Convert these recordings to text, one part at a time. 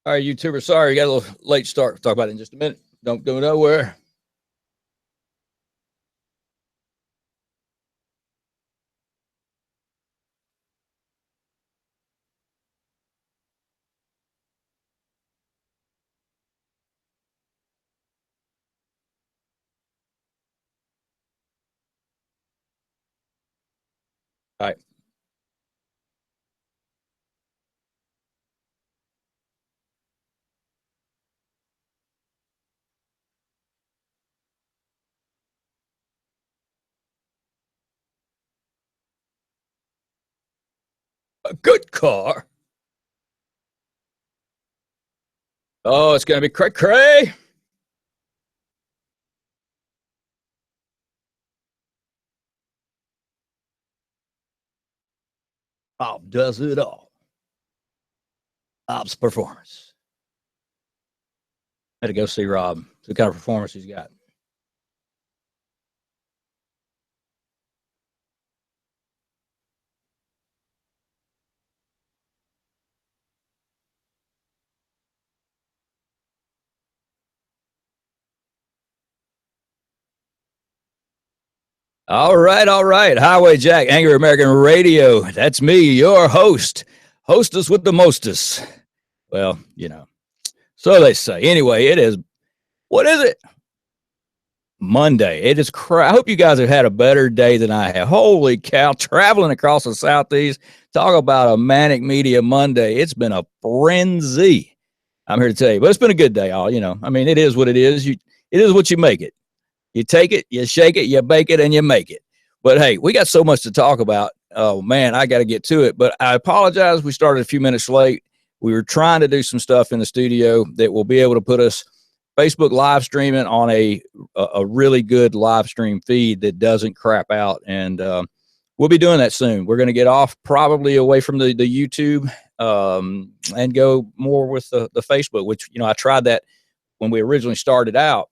All right, YouTuber. Sorry, you got a little late start. We'll talk about it in just a minute. Don't go nowhere. All right. A good car. Oh, it's gonna be cray cray. Bob does it all. Bob's performance. Had to go see Rob. See what kind of performance he's got. All right, all right. Highway Jack, Angry American Radio. That's me, your host. Hostess with the mostest. Well, so they say. Anyway, it is. What is it? Monday. It is. I hope you guys have had a better day than I have. Holy cow! Traveling across the southeast. Talk about a manic media Monday. It's been a frenzy. I'm here to tell you, but it's been a good day. All I mean, it is what it is. It is what you make it. You take it, you shake it, you bake it, and you make it. But hey, we got so much to talk about. Oh man, I got to get to it. But I apologize. We started a few minutes late. We were trying to do some stuff in the studio that will be able to put us Facebook live streaming on a really good live stream feed that doesn't crap out. And we'll be doing that soon. We're going to get off probably away from the YouTube and go more with the Facebook, which, I tried that when we originally started out.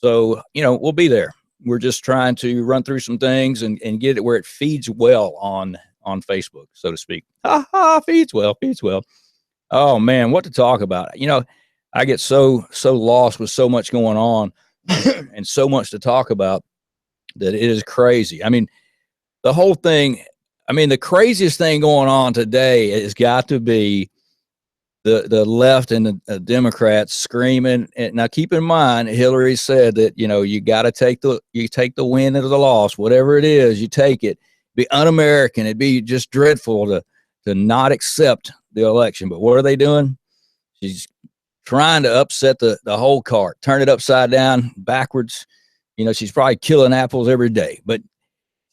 So, we'll be there. We're just trying to run through some things and get it where it feeds well on Facebook, so to speak. Ha ha, feeds well. Oh man, what to talk about? I get so lost with so much going on and so much to talk about that it is crazy. I mean, the whole thing, the craziest thing going on today has got to be the left and the Democrats screaming. And now keep in mind, Hillary said that, you got to take the win or the loss, whatever it is, you take it. Be un-American. It'd be just dreadful to not accept the election. But what are they doing? She's trying to upset the whole cart, turn it upside down, backwards. She's probably killing apples every day. But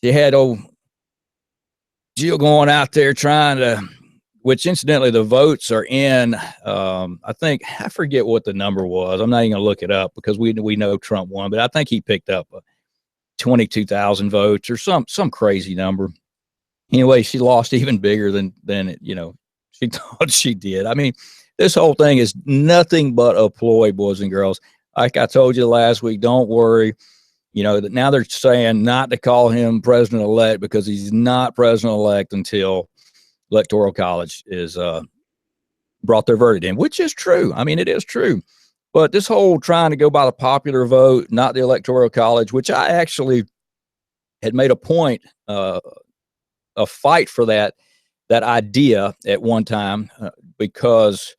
she had old Jill going out there trying to, which incidentally, the votes are in, I forget what the number was. I'm not even going to look it up because we know Trump won, but I think he picked up 22,000 votes or some crazy number. Anyway, she lost even bigger than it, she thought she did. I mean, this whole thing is nothing but a ploy, boys and girls. Like I told you last week, don't worry. Now they're saying not to call him president-elect because he's not president-elect until Electoral College is brought their verdict in, which is true. I mean, it is true. But this whole trying to go by the popular vote, not the Electoral College, which I actually had made a point, a fight for that idea at one time because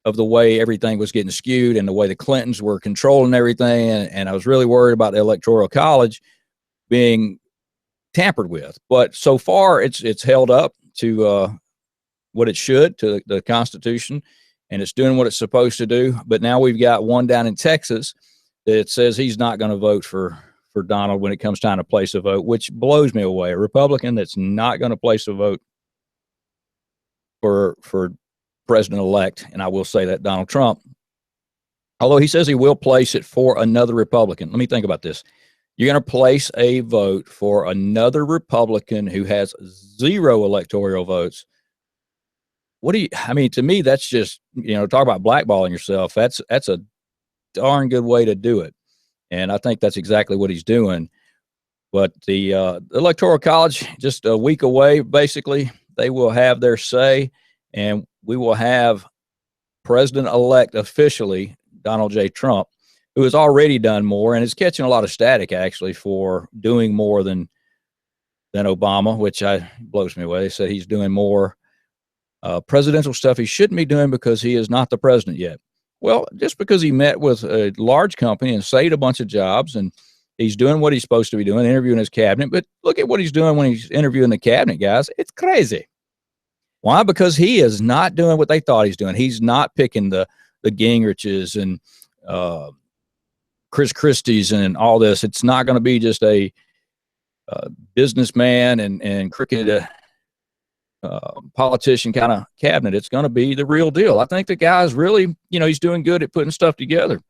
of the way everything was getting skewed and the way the Clintons were controlling everything. And I was really worried about the Electoral College being tampered with. But so far, it's held up to what it should, to the Constitution, and it's doing what it's supposed to do. But now we've got one down in Texas that says he's not going to vote for Donald when it comes time to place a vote, which blows me away. A Republican that's not going to place a vote for president-elect, and I will say that Donald Trump, although he says he will place it for another Republican. Let me think about this. You're going to place a vote for another Republican who has 0 electoral votes. To me, that's just, talk about blackballing yourself. That's a darn good way to do it. And I think that's exactly what he's doing. But the Electoral College, just a week away, basically, they will have their say, and we will have president-elect officially, Donald J. Trump, who has already done more and is catching a lot of static, actually, for doing more than Obama, which blows me away. They said he's doing more presidential stuff he shouldn't be doing because he is not the president yet. Well, just because he met with a large company and saved a bunch of jobs, and he's doing what he's supposed to be doing, interviewing his cabinet. But look at what he's doing when he's interviewing the cabinet, guys. It's crazy. Why? Because he is not doing what they thought he's doing. He's not picking the Gingriches and Chris Christie's and all this. It's not going to be just a businessman and crooked politician kind of cabinet. It's going to be the real deal. I think the guy's really, he's doing good at putting stuff together.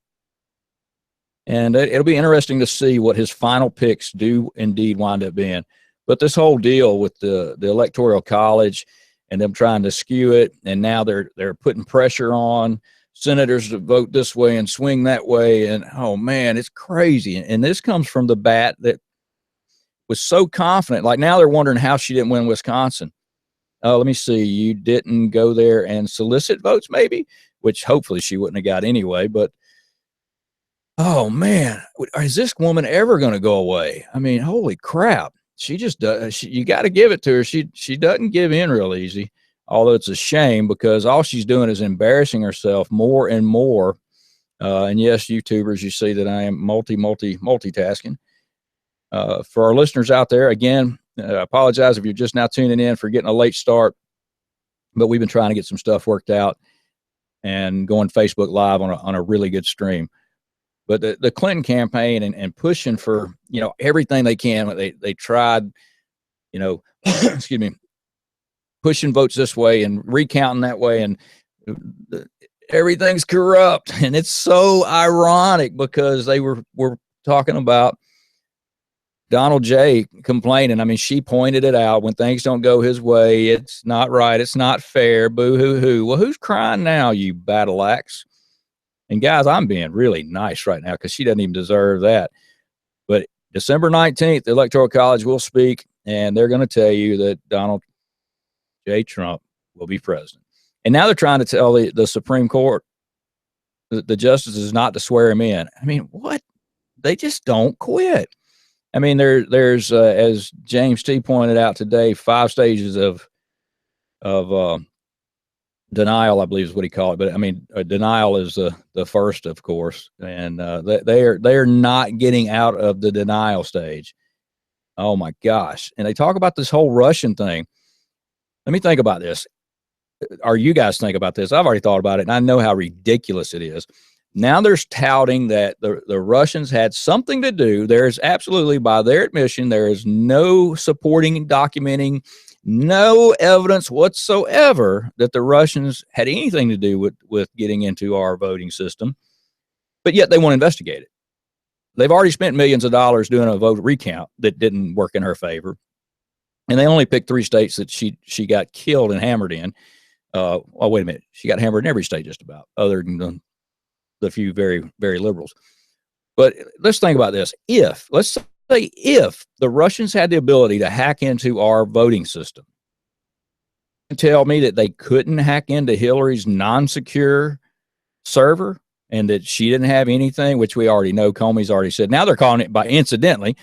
And it'll be interesting to see what his final picks do indeed wind up being. But this whole deal with the Electoral College and them trying to skew it, and now they're putting pressure on senators to vote this way and swing that way. And, oh, man, it's crazy. And this comes from the bat that was so confident. Like, now they're wondering how she didn't win Wisconsin. Let me see. You didn't go there and solicit votes, maybe, which hopefully she wouldn't have got anyway. But, oh, man, is this woman ever going to go away? I mean, holy crap. She just does. You got to give it to her. She doesn't give in real easy, although it's a shame because all she's doing is embarrassing herself more and more. And yes, YouTubers, you see that I am multitasking. For our listeners out there, again, I apologize if you're just now tuning in for getting a late start, but we've been trying to get some stuff worked out and going Facebook Live on a really good stream. But the Clinton campaign and pushing for, everything they can, they tried, excuse me, pushing votes this way and recounting that way, and everything's corrupt. And it's so ironic because they were talking about Donald J. complaining. I mean, she pointed it out. When things don't go his way, it's not right. It's not fair. Boo hoo hoo. Well, who's crying now, you battle axe? And guys, I'm being really nice right now because she doesn't even deserve that. But December 19th, the Electoral College will speak, and they're going to tell you that Donald J. Trump will be president. And now they're trying to tell the Supreme Court, the justices, not to swear him in. I mean, what? They just don't quit. I mean, there's as James T. pointed out today, 5 stages of denial, I believe is what he called it. But I mean, denial is the first, of course, and they are not getting out of the denial stage. Oh my gosh! And they talk about this whole Russian thing. Let me think about this. Or you guys think about this? I've already thought about it, and I know how ridiculous it is. Now there's touting that the Russians had something to do. There's absolutely, by their admission, there is no supporting, documenting, no evidence whatsoever that the Russians had anything to do with getting into our voting system, but yet they won't investigate it. They've already spent millions of dollars doing a vote recount that didn't work in her favor, and they only picked 3 states that she got killed and hammered in. Oh, wait a minute. She got hammered in every state just about, other than the few very, very liberals. But let's think about this. Let's say if the Russians had the ability to hack into our voting system, and tell me that they couldn't hack into Hillary's non-secure server and that she didn't have anything, which we already know. Comey's already said. Now they're calling it, by incidentally,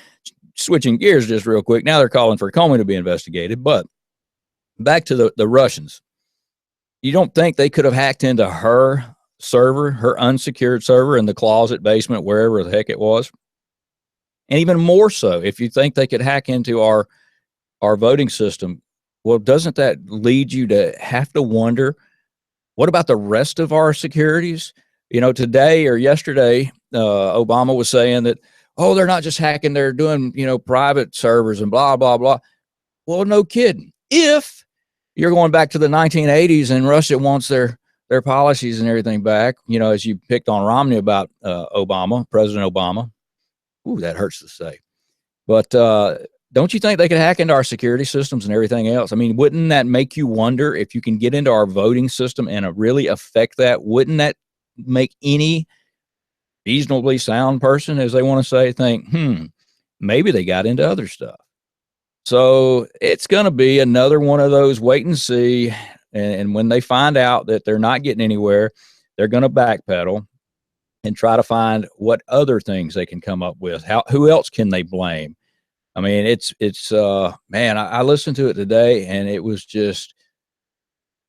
switching gears just real quick, now they're calling for Comey to be investigated. But back to the Russians. You don't think they could have hacked into her server, her unsecured server in the closet, basement, wherever the heck it was? And even more so, if you think they could hack into our voting system, well, doesn't that lead you to have to wonder, what about the rest of our securities? Today or yesterday, Obama was saying that, oh, they're not just hacking, they're doing, private servers and blah, blah, blah. Well, no kidding. If you're going back to the 1980s and Russia wants their policies and everything back, as you picked on Romney about Obama, President Obama. Ooh, that hurts to say. But don't you think they could hack into our security systems and everything else? I mean, wouldn't that make you wonder if you can get into our voting system and really affect that? Wouldn't that make any reasonably sound person, as they want to say, think, maybe they got into other stuff? So it's going to be another one of those wait and see. And when they find out that they're not getting anywhere, they're going to backpedal and try to find what other things they can come up with. Who else can they blame? I mean, it's man, I listened to it today, and it was just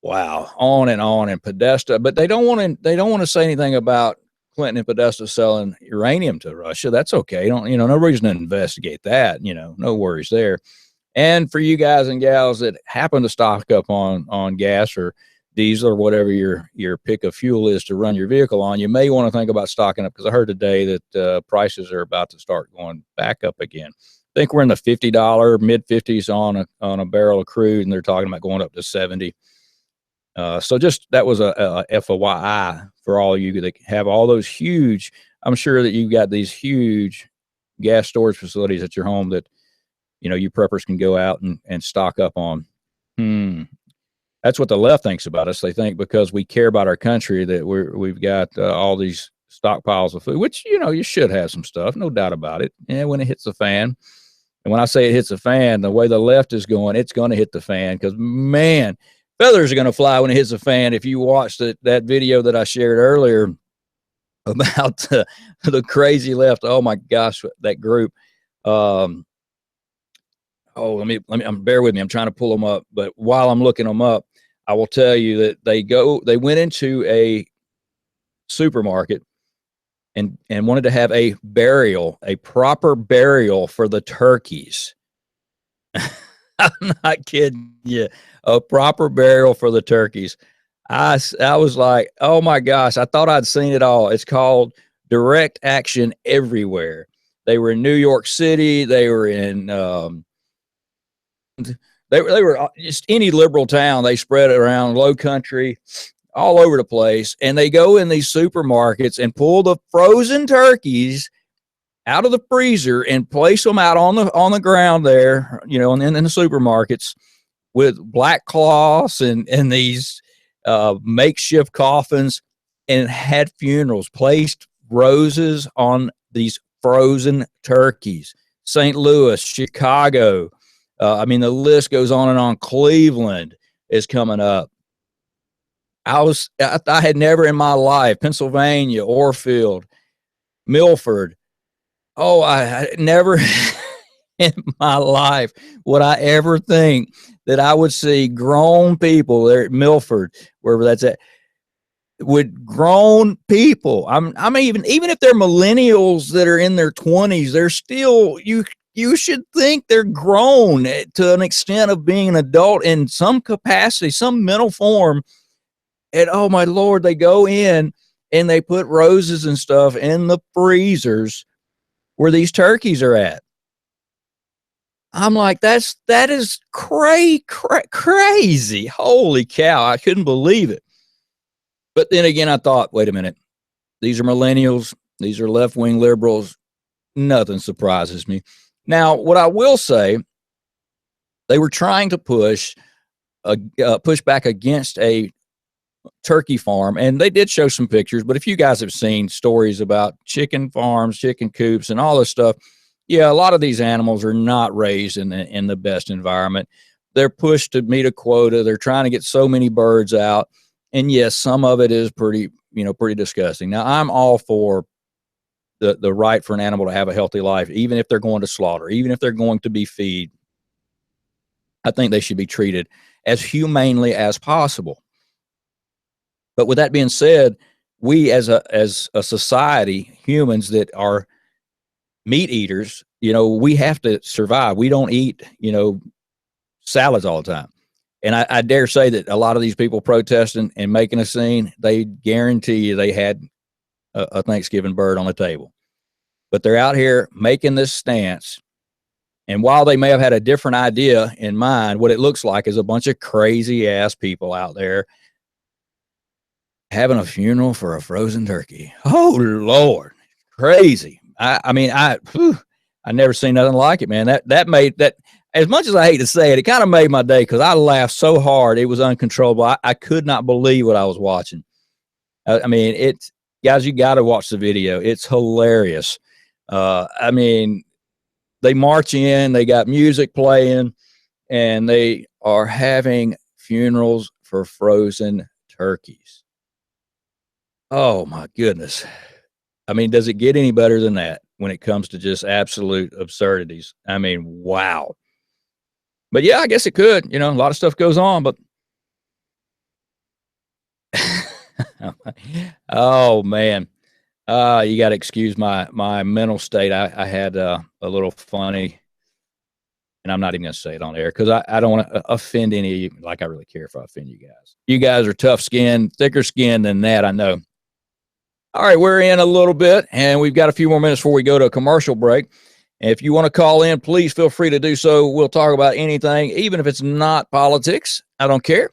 wow, on and Podesta, but they don't want to say anything about Clinton and Podesta selling uranium to Russia. That's okay. Don't, no reason to investigate that. No worries there. And for you guys and gals that happen to stock up on gas or diesel or whatever your pick of fuel is to run your vehicle on, you may want to think about stocking up, because I heard today that prices are about to start going back up again. I think we're in the $50, mid-50s on a barrel of crude, and they're talking about going up to 70. So just that was a FYI for all you that have all those huge. I'm sure that you've got these huge gas storage facilities at your home that you preppers can go out and stock up on. That's what the left thinks about us. They think because we care about our country that we've got all these stockpiles of food, which you should have some stuff, no doubt about it. And when it hits the fan, and when I say it hits the fan, the way the left is going, it's going to hit the fan, because man, feathers are going to fly when it hits the fan. If you watched that video that I shared earlier about the crazy left, oh my gosh, that group. Let me bear with me. I'm trying to pull them up, but while I'm looking them up, I will tell you that they went into a supermarket and wanted to have a proper burial for the turkeys. I'm not kidding you. A proper burial for the turkeys. I was like, oh my gosh, I thought I'd seen it all. It's called Direct Action Everywhere. They were in New York City. They were in they were just any liberal town. They spread it around Low Country, all over the place. And they go in these supermarkets and pull the frozen turkeys out of the freezer and place them out on the ground there, in the supermarkets with black cloths and these makeshift coffins, and had funerals, placed roses on these frozen turkeys. St. Louis, Chicago. The list goes on and on. Cleveland is coming up. I had never in my life, Pennsylvania, Orfield, Milford. Oh, I never in my life would I ever think that I would see grown people there at Milford, wherever that's at, with grown people. I'm even if they're millennials that are in their 20s, they're still, you should think they're grown to an extent of being an adult in some capacity, some mental form. And oh my Lord, they go in and they put roses and stuff in the freezers where these turkeys are at. I'm like, that is crazy. Holy cow. I couldn't believe it. But then again, I thought, wait a minute. These are millennials. These are left-wing liberals. Nothing surprises me. Now, what I will say, they were trying to push back against a turkey farm, and they did show some pictures. But if you guys have seen stories about chicken farms, chicken coops, and all this stuff, yeah, a lot of these animals are not raised in the best environment. They're pushed to meet a quota. They're trying to get so many birds out, and yes, some of it is pretty disgusting. Now, I'm all for the right for an animal to have a healthy life, even if they're going to slaughter, even if they're going to be feed. I think they should be treated as humanely as possible. But with that being said, we as a society, humans that are meat eaters, we have to survive. We don't eat, salads all the time. And I dare say that a lot of these people protesting and making a scene, they guarantee you they had a Thanksgiving bird on the table. But they're out here making this stance. And while they may have had a different idea in mind, what it looks like is a bunch of crazy ass people out there having a funeral for a frozen turkey. Oh Lord, crazy. I never seen nothing like it, man. That made that, as much as I hate to say it, it kind of made my day, because I laughed so hard. It was uncontrollable. I could not believe what I was watching. It's, guys, you got to watch the video. It's hilarious. They march in, they got music playing, and they are having funerals for frozen turkeys. Oh my goodness. I mean, does it get any better than that when it comes to just absolute absurdities? I mean, wow. But yeah, I guess it could. A lot of stuff goes on, but oh man. You got to excuse my mental state. I had a little funny, and I'm not even going to say it on air because I don't want to offend any of you. Like I really care if I offend you guys. You guys are tough skinned, thicker skinned than that, I know. All right, we're in a little bit, and we've got a few more minutes before we go to a commercial break. And if you want to call in, please feel free to do so. We'll talk about anything, even if it's not politics. I don't care.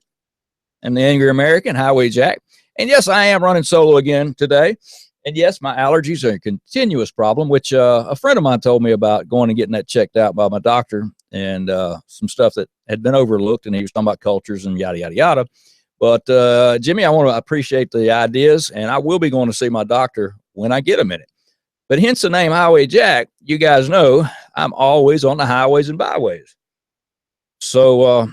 I'm the Angry American, Highway Jack. And yes, I am running solo again today. And yes, my allergies are a continuous problem, which a friend of mine told me about going and getting that checked out by my doctor and some stuff that had been overlooked. And he was talking about cultures and yada, yada, yada. But Jimmy, I want to appreciate the ideas, and I will be going to see my doctor when I get a minute. But hence the name Highway Jack, you guys know I'm always on the highways and byways. So,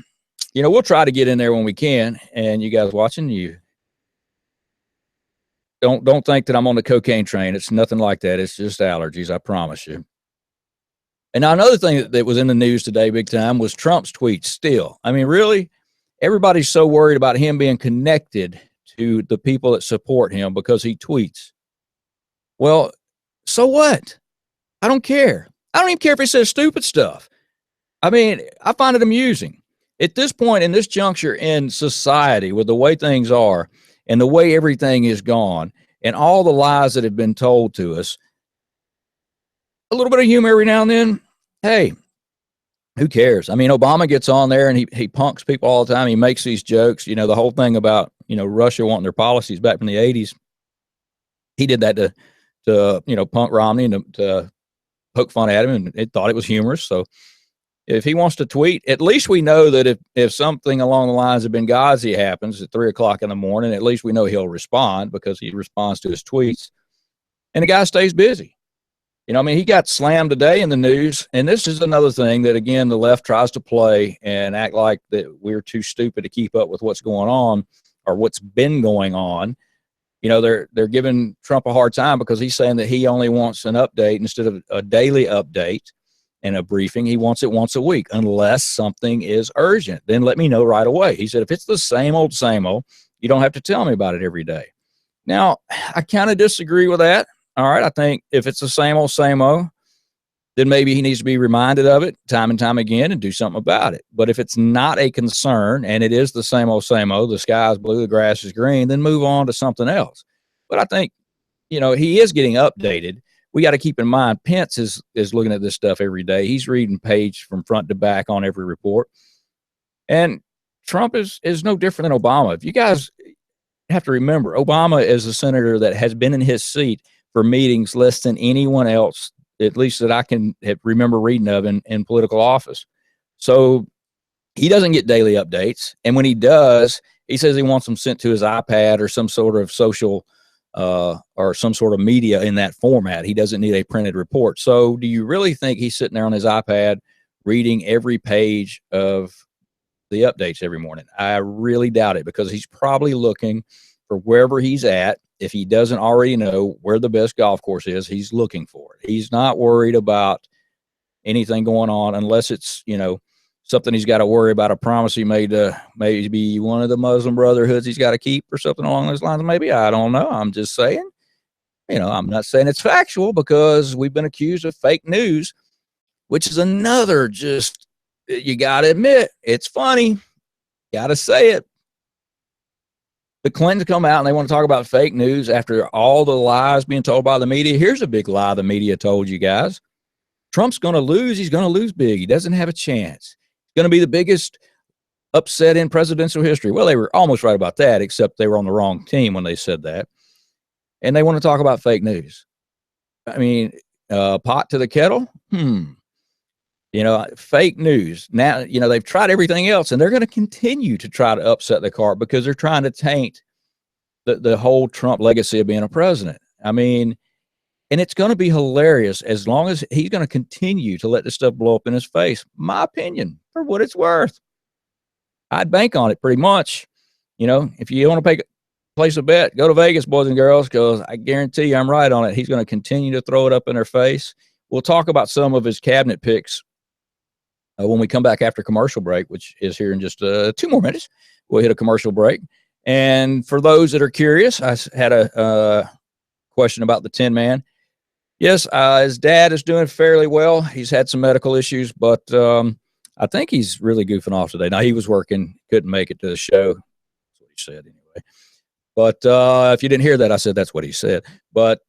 we'll try to get in there when we can. And you guys watching, you don't think that I'm on the cocaine train. It's nothing like that. It's just allergies, I promise you. And now another thing that was in the news today big time was Trump's tweets still. I mean, really? Everybody's so worried about him being connected to the people that support him because he tweets. Well, so what? I don't care. I don't even care if he says stupid stuff. I mean, I find it amusing. At this point in this juncture in society, with the way things are and the way everything is gone and all the lies that have been told to us, a little bit of humor every now and then, hey, who cares? I mean, Obama gets on there and he punks people all the time. He makes these jokes, the whole thing about, Russia wanting their policies back from the 80s. He did that to punk Romney and to poke fun at him, and it thought it was humorous. So if he wants to tweet, at least we know that if something along the lines of Benghazi happens at 3:00 in the morning, at least we know he'll respond because he responds to his tweets, and the guy stays busy. He got slammed today in the news, and this is another thing that, again, the left tries to play and act like that we're too stupid to keep up with what's going on or what's been going on. They're giving Trump a hard time because he's saying that he only wants an update instead of a daily update and a briefing. He wants it once a week unless something is urgent. Then let me know right away. He said, if it's the same old, you don't have to tell me about it every day. Now, I kind of disagree with that. All right, I think if it's the same old, then maybe he needs to be reminded of it time and time again and do something about it. But if it's not a concern and it is the same old, the sky is blue, the grass is green, then move on to something else. But I think, he is getting updated. We got to keep in mind, Pence is looking at this stuff every day. He's reading page from front to back on every report. And Trump is no different than Obama. If you guys have to remember, Obama is a senator that has been in his seat for meetings less than anyone else, at least that I can remember reading of in political office. So he doesn't get daily updates. And when he does, he says he wants them sent to his iPad or some sort of social or some sort of media in that format. He doesn't need a printed report. So do you really think he's sitting there on his iPad reading every page of the updates every morning? I really doubt it, because he's probably looking for wherever he's at. If he doesn't already know where the best golf course is, he's looking for it. He's not worried about anything going on unless it's, something he's got to worry about, a promise he made to maybe one of the Muslim brotherhoods he's got to keep or something along those lines. Maybe, I don't know. I'm just saying, I'm not saying it's factual, because we've been accused of fake news, which is another, just, you got to admit, it's funny. Got to say it. The Clintons come out and they want to talk about fake news after all the lies being told by the media. Here's a big lie the media told you guys. Trump's going to lose. He's going to lose big. He doesn't have a chance. He's going to be the biggest upset in presidential history. Well, they were almost right about that, except they were on the wrong team when they said that. And they want to talk about fake news. I mean, pot to the kettle? Fake news. Now, they've tried everything else, and they're going to continue to try to upset the cart because they're trying to taint the whole Trump legacy of being a president. I mean, and it's going to be hilarious as long as he's going to continue to let this stuff blow up in his face. My opinion, for what it's worth. I'd bank on it pretty much. if you want to place a bet, go to Vegas, boys and girls, because I guarantee you I'm right on it. He's going to continue to throw it up in their face. We'll talk about some of his cabinet picks when we come back after commercial break, which is here in just 2 more minutes. We'll hit a commercial break. And for those that are curious, I had a question about the Tin Man. Yes, his dad is doing fairly well. He's had some medical issues, but I think he's really goofing off today. Now, he was working, couldn't make it to the show. That's what he said anyway. But if you didn't hear that, I said that's what he said. But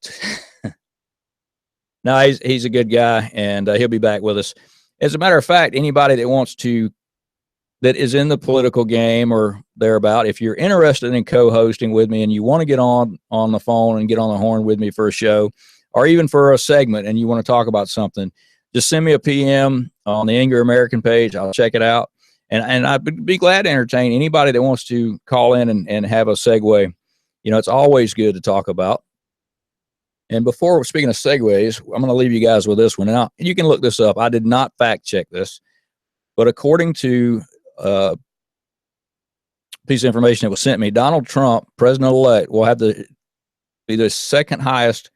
no, he's a good guy, and he'll be back with us. As a matter of fact, anybody that is in the political game or thereabout, if you're interested in co-hosting with me and you want to get on the phone and get on the horn with me for a show or even for a segment and you want to talk about something, just send me a PM on the Angry American page. I'll check it out. And I'd be glad to entertain anybody that wants to call in and have a segue. It's always good to talk about. And before, speaking of segues, I'm going to leave you guys with this one. Now, you can look this up. I did not fact check this, but according to a piece of information that was sent me, Donald Trump, president-elect, will have be the second highest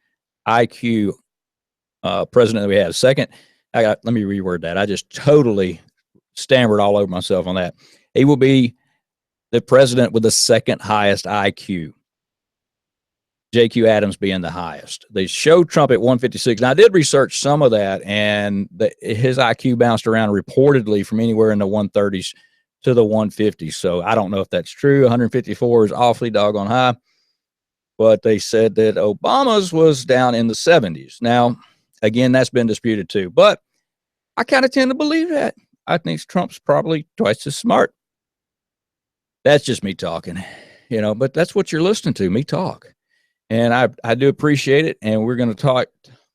IQ president that we have. Let me reword that. I just totally stammered all over myself on that. He will be the president with the second highest IQ. JQ Adams being the highest. They showed Trump at 156. Now, I did research some of that, and his IQ bounced around reportedly from anywhere in the 130s to the 150s. So I don't know if that's true. 154 is awfully doggone high. But they said that Obama's was down in the 70s. Now, again, that's been disputed too. But I kind of tend to believe that. I think Trump's probably twice as smart. That's just me talking, but that's what you're listening to, me talk. And I do appreciate it. And we're going to talk.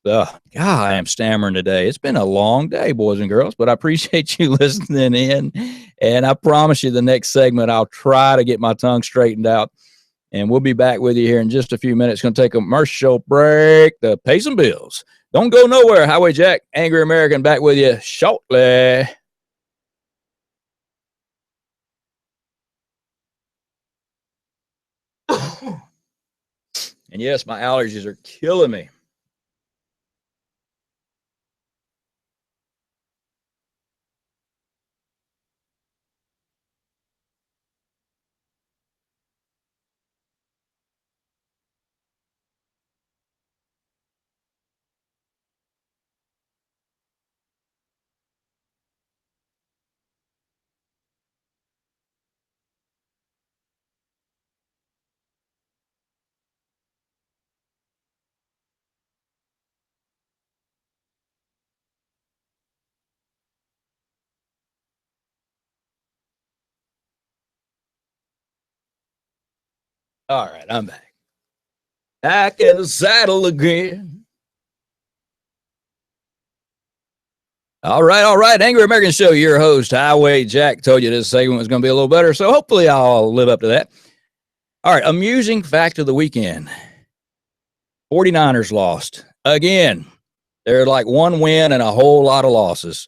God, I am stammering today. It's been a long day, boys and girls, but I appreciate you listening in. And I promise you the next segment, I'll try to get my tongue straightened out. And we'll be back with you here in just a few minutes. Going to take a commercial break to pay some bills. Don't go nowhere. Highway Jack, Angry American, back with you shortly. And yes, my allergies are killing me. All right, I'm back. Back in the saddle again. All right. Angry American Show, your host, Highway Jack, told you this segment was going to be a little better, so hopefully I'll live up to that. All right, amusing fact of the weekend. 49ers lost. Again, they're like one win and a whole lot of losses.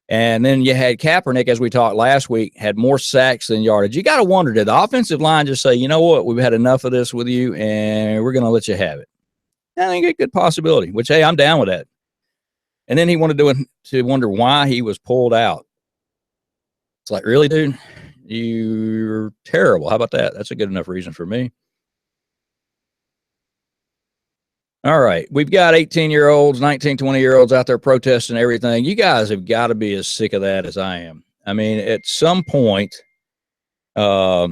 And then you had Kaepernick, as we talked last week, had more sacks than yardage. You got to wonder, did the offensive line just say, you know what, we've had enough of this with you, and we're going to let you have it? I think it's a good possibility, which, hey, I'm down with that. And then he wanted to wonder why he was pulled out. It's like, really, dude? You're terrible. How about that? That's a good enough reason for me. All right. We've got 18-year-olds, 19, 20-year-olds out there protesting everything. You guys have got to be as sick of that as I am. I mean, at some point, I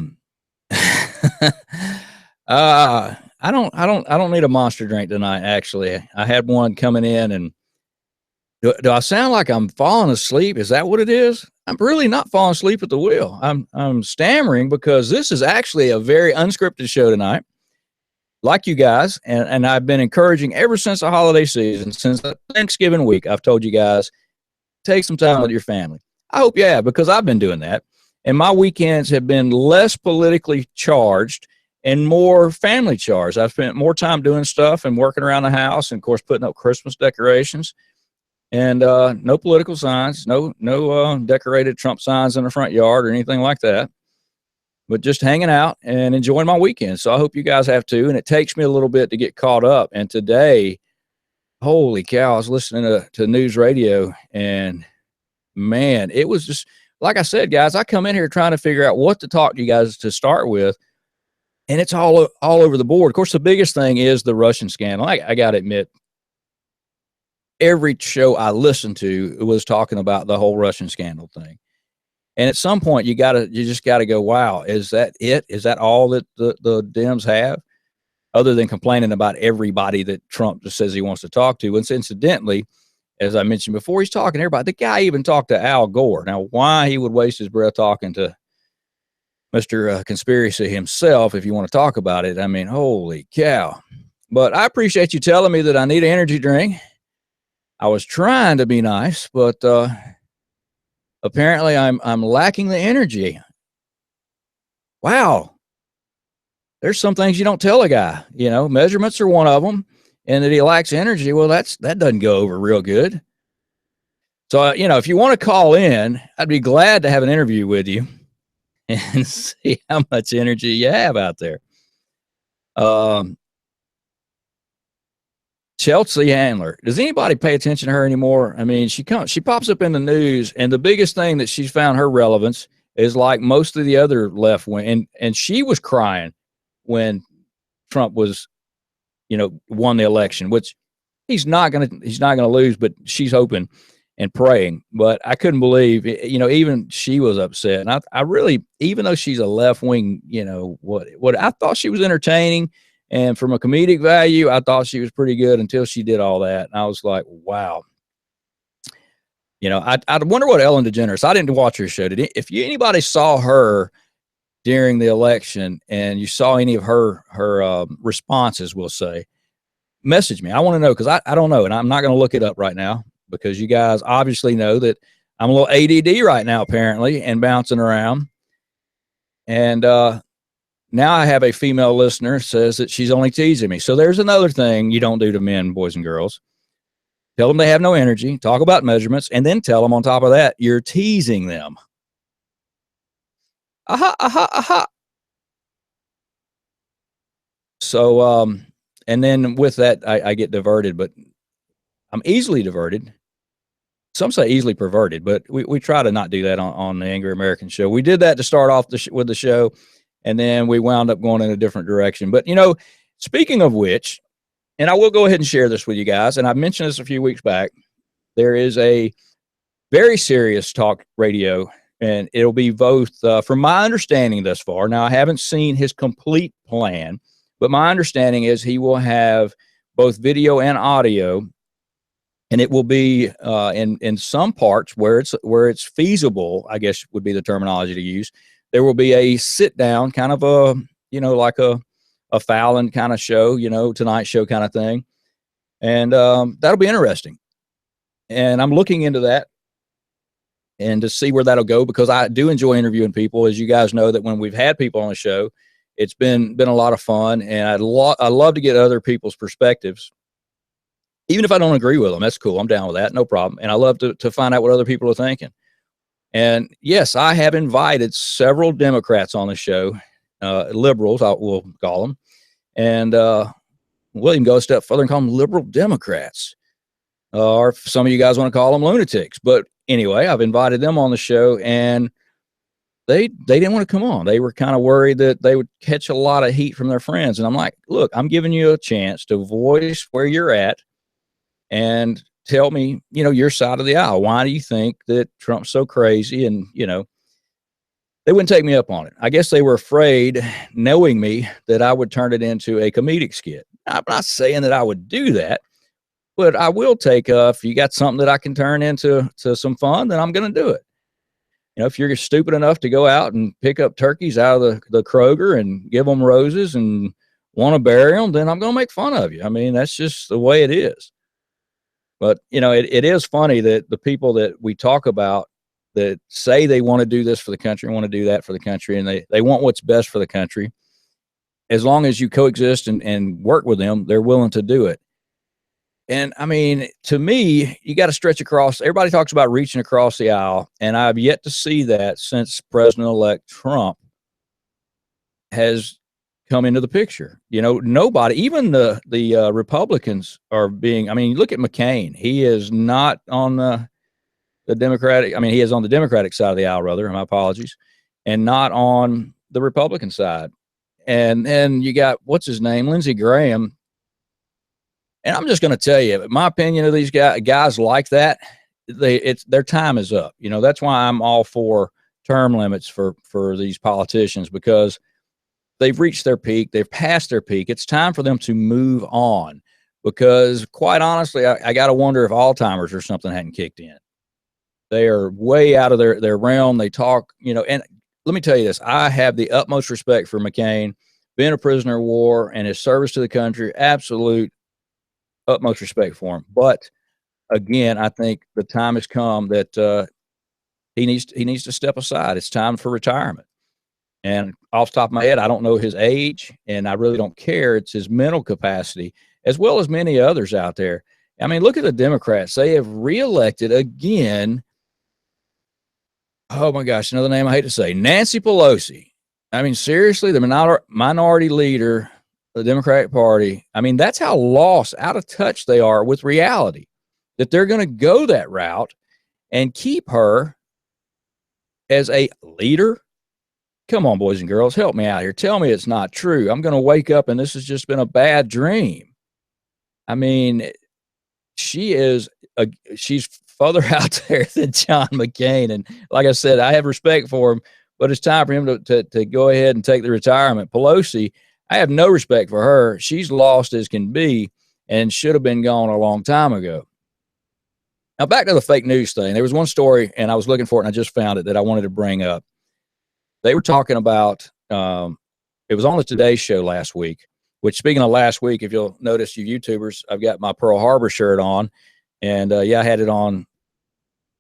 don't need a monster drink tonight, actually. I had one coming in, and do I sound like I'm falling asleep? Is that what it is? I'm really not falling asleep at the wheel. I'm stammering because this is actually a very unscripted show tonight. Like you guys, and I've been encouraging ever since the holiday season, since Thanksgiving week, I've told you guys, take some time with your family. I hope you have, because I've been doing that. And my weekends have been less politically charged and more family charged. I've spent more time doing stuff and working around the house and, of course, putting up Christmas decorations. And no political signs, no decorated Trump signs in the front yard or anything like that. but just hanging out and enjoying my weekend. So I hope you guys have too. And it takes me a little bit to get caught up. And today, holy cow, I was listening to news radio, and man, it was just like I said, guys, I come in here trying to figure out what to talk to you guys to start with. And it's all over the board. Of course, the biggest thing is the Russian scandal. I got to admit, every show I listened to was talking about the whole Russian scandal thing. And at some point, you just gotta go, wow, is that it? Is that all that the Dems have, other than complaining about everybody that Trump just says he wants to talk to? And incidentally, as I mentioned before, he's talking to everybody. The guy even talked to Al Gore. Now, why he would waste his breath talking to Mr. Conspiracy himself, if you want to talk about it, I mean, holy cow. But I appreciate you telling me that I need an energy drink. I was trying to be nice, but apparently I'm lacking the energy. Wow. There's some things you don't tell a guy, measurements are one of them, and that he lacks energy. Well, that doesn't go over real good. So, if you want to call in, I'd be glad to have an interview with you and see how much energy you have out there. Chelsea Handler. Does anybody pay attention to her anymore? I mean, she pops up in the news, and the biggest thing that she's found her relevance is like most of the other left wing. And she was crying when Trump was, won the election, which he's not gonna lose, but she's hoping and praying. But I couldn't believe, even she was upset. And I really, even though she's a left wing, what I thought she was entertaining. And from a comedic value, I thought she was pretty good until she did all that. And I was like, wow. I wonder what Ellen DeGeneres, I didn't watch her show. If anybody saw her during the election and you saw any of her responses, we'll say, message me. I want to know, because I don't know. And I'm not going to look it up right now, because you guys obviously know that I'm a little ADD right now, apparently, and bouncing around. And, now I have a female listener says that she's only teasing me. So there's another thing you don't do to men, boys and girls. Tell them they have no energy, talk about measurements, and then tell them on top of that, you're teasing them. Aha, aha, aha. So, and then with that, I get diverted, but I'm easily diverted. Some say easily perverted, but we try to not do that on the Angry American show. We did that to start off with the show. And then we wound up going in a different direction. But, speaking of which, and I will go ahead and share this with you guys, and I mentioned this a few weeks back, there is a very serious talk radio, and it'll be both, from my understanding thus far. Now, I haven't seen his complete plan, but my understanding is he will have both video and audio, and it will be in some parts where it's feasible, I guess would be the terminology to use. There will be a sit down kind of like a Fallon kind of show, Tonight Show kind of thing. And that'll be interesting. And I'm looking into that and to see where that'll go, because I do enjoy interviewing people. As you guys know, that when we've had people on the show, it's been a lot of fun. And I love to get other people's perspectives. Even if I don't agree with them, that's cool. I'm down with that. No problem. And I love to find out what other people are thinking. And yes, I have invited several Democrats on the show, liberals, we'll call them. And we'll even go a step further and call them liberal Democrats. Or if some of you guys want to call them lunatics. But anyway, I've invited them on the show, and they didn't want to come on. They were kind of worried that they would catch a lot of heat from their friends. And I'm like, look, I'm giving you a chance to voice where you're at and tell me, your side of the aisle. Why do you think that Trump's so crazy? And, they wouldn't take me up on it. I guess they were afraid, knowing me, that I would turn it into a comedic skit. I'm not saying that I would do that, but I will take, if you got something that I can turn into some fun, then I'm going to do it. If you're stupid enough to go out and pick up turkeys out of the Kroger and give them roses and want to bury them, then I'm going to make fun of you. I mean, that's just the way it is. But, it is funny that the people that we talk about that say they want to do this for the country, want to do that for the country, and they want what's best for the country, as long as you coexist and work with them, they're willing to do it. And I mean, to me, you got to stretch across. Everybody talks about reaching across the aisle, and I've yet to see that since President-elect Trump has come into the picture. Nobody, even the Republicans are being. I mean, look at McCain. He is not on the Democratic. I mean, he is on the Democratic side of the aisle, rather. My apologies, and not on the Republican side. And then you got what's his name, Lindsey Graham. And I'm just going to tell you, my opinion of these guys like that, their time is up. That's why I'm all for term limits for these politicians, because they've reached their peak. They've passed their peak. It's time for them to move on, because quite honestly, I got to wonder if Alzheimer's or something hadn't kicked in. They are way out of their realm. They talk, and let me tell you this. I have the utmost respect for McCain, being a prisoner of war and his service to the country. Absolute utmost respect for him. But again, I think the time has come that he needs to step aside. It's time for retirement. And off the top of my head, I don't know his age, and I really don't care. It's his mental capacity, as well as many others out there. I mean, look at the Democrats. They have reelected again. Oh my gosh, another name I hate to say, Nancy Pelosi. I mean, seriously, the minority leader of the Democratic Party. I mean, that's how lost, out of touch they are with reality, that they're going to go that route and keep her as a leader. Come on, boys and girls, help me out here. Tell me it's not true. I'm going to wake up and this has just been a bad dream. I mean, she's further out there than John McCain. And like I said, I have respect for him, but it's time for him to go ahead and take the retirement. Pelosi, I have no respect for her. She's lost as can be and should have been gone a long time ago. Now, back to the fake news thing. There was one story, and I was looking for it, and I just found it, that I wanted to bring up. They were talking about, it was on the Today Show last week, which, speaking of last week, if you'll notice, you YouTubers, I've got my Pearl Harbor shirt on, and I had it on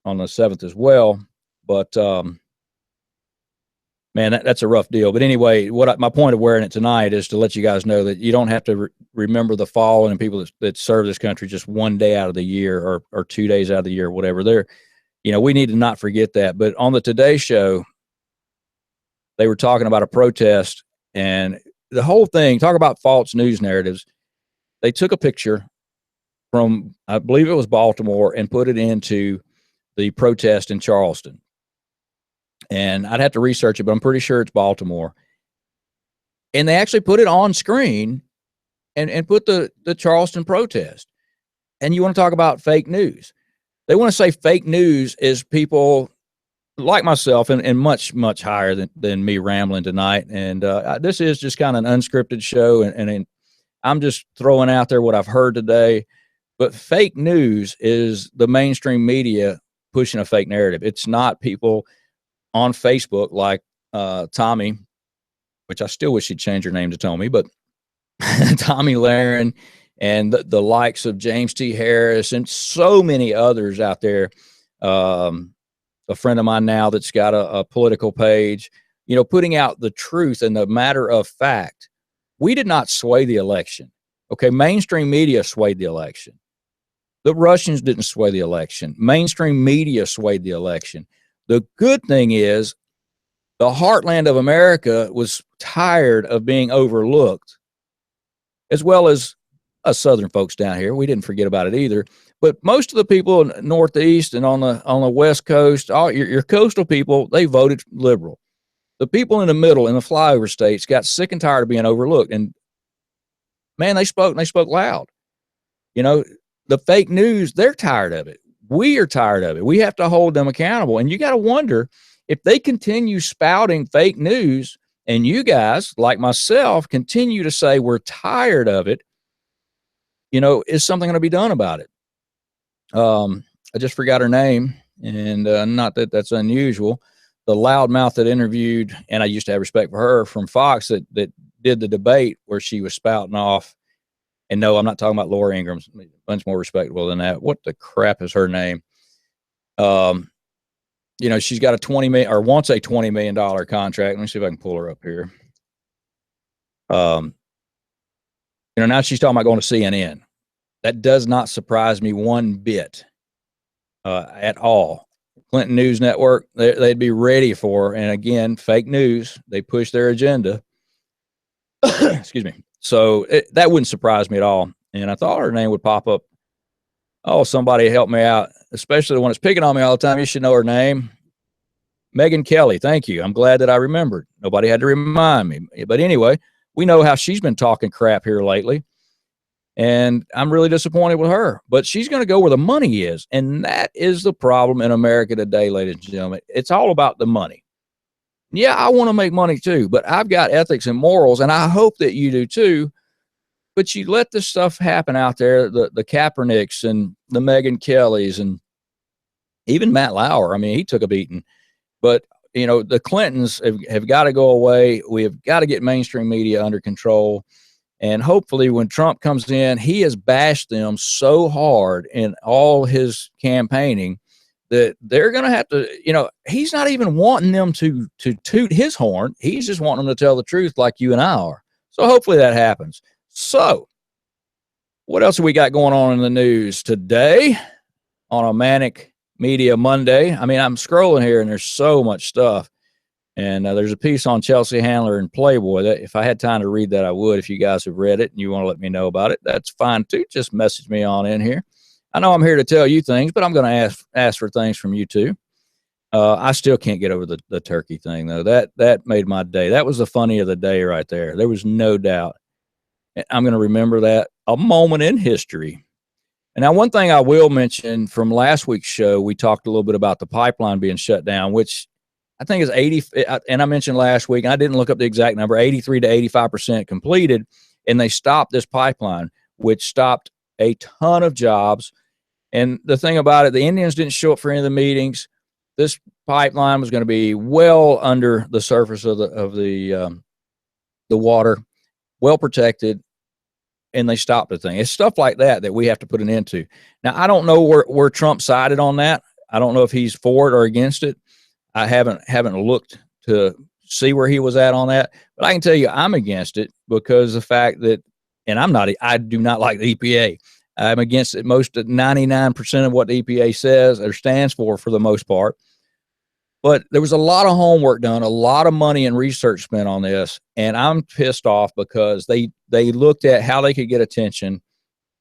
the 7th as well. But man, that's a rough deal. But anyway, my point of wearing it tonight is to let you guys know that you don't have to remember the fallen and people that serve this country just one day out of the year or 2 days out of the year, or whatever. We need to not forget that. But on the Today Show, they were talking about a protest, and the whole thing, talk about false news narratives. They took a picture from, I believe it was Baltimore, and put it into the protest in Charleston. And I'd have to research it, but I'm pretty sure it's Baltimore. And they actually put it on screen and put the Charleston protest. And you want to talk about fake news. They want to say fake news is people like myself and much, much higher than me rambling tonight. And this is just kind of an unscripted show. And I'm just throwing out there what I've heard today. But fake news is the mainstream media pushing a fake narrative. It's not people on Facebook like Tommy, which I still wish she'd change her name to Tommy, but Tommy Lahren and the likes of James T. Harris and so many others out there. A friend of mine now that's got a political page, putting out the truth and the matter of fact. We did not sway the election. Okay, mainstream media swayed the election. The Russians didn't sway the election. Mainstream media swayed the election. The good thing is the heartland of America was tired of being overlooked, as well as us Southern folks down here. We didn't forget about it either. But most of the people in the Northeast and on the West Coast, all your coastal people, they voted liberal. The people in the middle, in the flyover states, got sick and tired of being overlooked. And man, they spoke loud. The fake news, they're tired of it. We are tired of it. We have to hold them accountable. And you got to wonder if they continue spouting fake news and you guys, like myself, continue to say we're tired of it, is something going to be done about it? I just forgot her name, and not that that's unusual. The loudmouth that interviewed, and I used to have respect for her, from Fox, that did the debate where she was spouting off. And no, I'm not talking about Laura Ingraham. Much more respectable than that. What the crap is her name? She's got a $20 million or wants a $20 million contract. Let me see if I can pull her up here. Now she's talking about going to CNN. That does not surprise me one bit at all. Clinton News Network, they'd be ready for, and again, fake news. They push their agenda. Excuse me. So that wouldn't surprise me at all. And I thought her name would pop up. Oh, somebody help me out, especially the one that's picking on me all the time. You should know her name. Megan Kelly. Thank you. I'm glad that I remembered. Nobody had to remind me. But anyway, we know how she's been talking crap here lately. And I'm really disappointed with her. But she's going to go where the money is. And that is the problem in America today, ladies and gentlemen. It's all about the money. Yeah, I want to make money too, but I've got ethics and morals, and I hope that you do too. But you let this stuff happen out there, the Kaepernicks and the Megan Kellys and even Matt Lauer. I mean, he took a beating. But, you know, the Clintons have got to go away. We have got to get mainstream media under control. And hopefully when Trump comes in, he has bashed them so hard in all his campaigning that they're going to have to, you know, he's not even wanting them to toot his horn. He's just wanting them to tell the truth like you and I are. So hopefully that happens. So what else have we got going on in the news today on a Manic Media Monday? I mean, I'm scrolling here and there's so much stuff. And there's a piece on Chelsea Handler and Playboy that if I had time to read that, I would. If you guys have read it and you want to let me know about it, that's fine too. Just message me on in here. I know I'm here to tell you things, but I'm going to ask for things from you too. I still can't get over the turkey thing though. That made my day. That was the funny of the day right there. There was no doubt. I'm going to remember that a moment in history. And now one thing I will mention from last week's show, we talked a little bit about the pipeline being shut down, which I think is 80. And I mentioned last week, and I didn't look up the exact number, 83 to 85% completed. And they stopped this pipeline, which stopped a ton of jobs. And the thing about it, the Indians didn't show up for any of the meetings. This pipeline was going to be well under the surface of the water, well protected, and they stopped the thing. It's stuff like that we have to put an end to. Now, I don't know where Trump sided on that. I don't know if he's for it or against it. I haven't looked to see where he was at on that, but I can tell you I'm against it because the fact that, and I do not like the EPA. I'm against it. 99% of what the EPA says or stands for the most part. But there was a lot of homework done, a lot of money and research spent on this. And I'm pissed off because they looked at how they could get attention,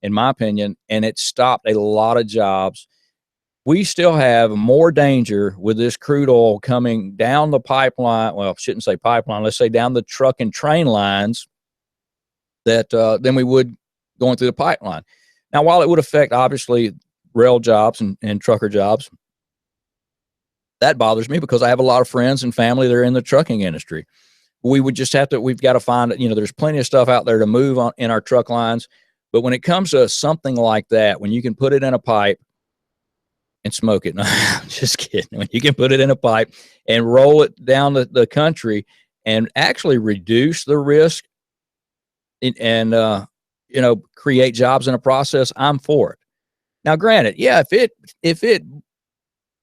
in my opinion, and it stopped a lot of jobs. We still have more danger with this crude oil coming down the pipeline. Well, I shouldn't say pipeline. Let's say down the truck and train lines than we would going through the pipeline. Now, while it would affect, obviously, rail jobs and trucker jobs, that bothers me because I have a lot of friends and family that are in the trucking industry. We would just we've got to find, there's plenty of stuff out there to move on in our truck lines. But when it comes to something like that, when you can put it in a pipe and smoke it, no, I'm just kidding. When you can put it in a pipe and roll it down the country and actually reduce the risk and create jobs in a process, I'm for it. Now, granted, yeah, if it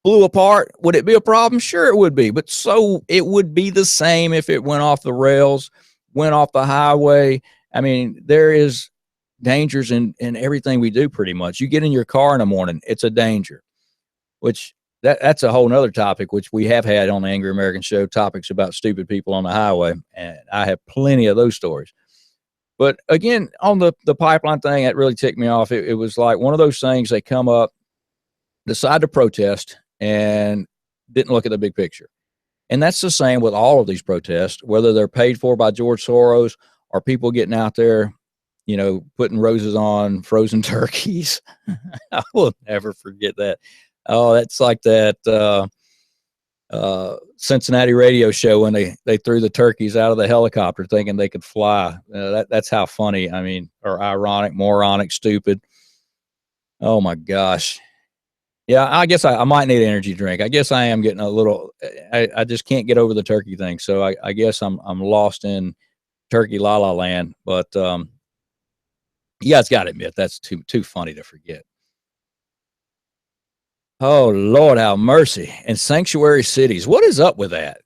blew apart, would it be a problem? Sure, it would be. But so it would be the same if it went off the rails, went off the highway. I mean, there is dangers in everything we do pretty much. You get in your car in the morning, it's a danger, which that's a whole nother topic, which we have had on the Angry American Show, topics about stupid people on the highway. And I have plenty of those stories. But again, on the pipeline thing, that really ticked me off. It was like one of those things, they come up, decide to protest, and didn't look at the big picture. And that's the same with all of these protests, whether they're paid for by George Soros or people getting out there, putting roses on frozen turkeys. I will never forget that. Oh, that's like that Cincinnati radio show when they threw the turkeys out of the helicopter thinking they could fly. That's how funny, or ironic, moronic, stupid. Oh my gosh. Yeah, I guess I might need an energy drink. I guess I am getting a little, I just can't get over the turkey thing. So I guess I'm lost in turkey la la land. But you guys got to admit, that's too funny to forget. Oh, Lord, have mercy. And sanctuary cities. What is up with that?